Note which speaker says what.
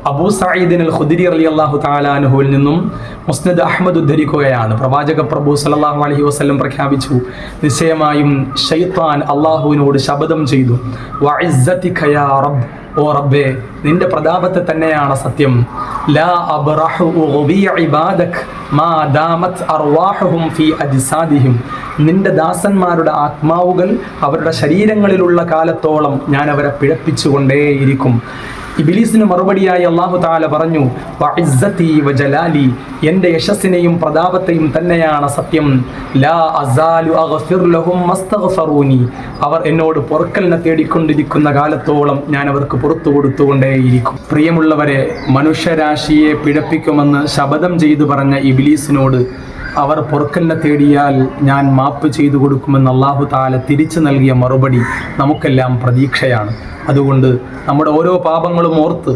Speaker 1: അബൂ സഈദ് അൽ ഖുദരി റളിയല്ലാഹു തആല അൻഹുവിൽ നിന്നും മുസ്നദ് അഹ്മദ് ഉദ്ധരിക്കുകയാണ്. പ്രവാചക പ്രഭു സല്ലല്ലാഹു അലൈഹി വസല്ലം പ്രഖ്യാപിച്ചു, നിശ്ചയമായും ശൈത്താൻ അല്ലാഹുവിനോട് ശപഥം ചെയ്തു, വഇസ്സതിക യാ റബ്ബ്, ഓ റബ്ബേ, നിന്റെ പ്രതാപത്തെ തന്നെയാണ് സത്യം, ലാ അബ്റഹു ഉഗ്ബി ഇബാദക് മാ ദാമത് അർവാഹുഹും ഫീ അജ്സാദിഹിം, നിന്റെ ദാസന്മാരുടെ ആത്മാവുകൾ അവരുടെ ശരീരങ്ങളിലുള്ള കാലത്തോളം ഞാൻ അവരെ പിഴപ്പിച്ചുകൊണ്ടേയിരിക്കും. ഇബ്ലീസിന് മറുപടിയായി അല്ലാഹു തആല പറഞ്ഞു, വഇസ്സതി വജലാലി, എൻ്റെ യശസ്സിനെയും പ്രതാപത്തെയും തന്നെയാണ് സത്യം, ലാ അസാലു അഗ്ഫിർ ലഹും മസ്തഗ്ഫറൂനി, അവർ എന്നോട് പൊറുക്കലിനെ തേടിക്കൊണ്ടിരിക്കുന്ന കാലത്തോളം ഞാൻ അവർക്ക് പുറത്തു കൊടുത്തുകൊണ്ടേയിരിക്കും. പ്രിയമുള്ളവരെ, മനുഷ്യരാശിയെ പിഴപ്പിക്കുമെന്ന് ശപഥം ചെയ്തു പറഞ്ഞ ഇബ്ലീസിനോട് അവർ പൊറുക്കലിനെ തേടിയാൽ ഞാൻ മാപ്പ് ചെയ്തു കൊടുക്കുമെന്ന് അല്ലാഹു തആല തിരിച്ചു നൽകിയ മറുപടി നമുക്കെല്ലാം പ്രതീക്ഷയാണ്. അതുകൊണ്ട് നമ്മുടെ ഓരോ പാപങ്ങളും ഓർത്ത്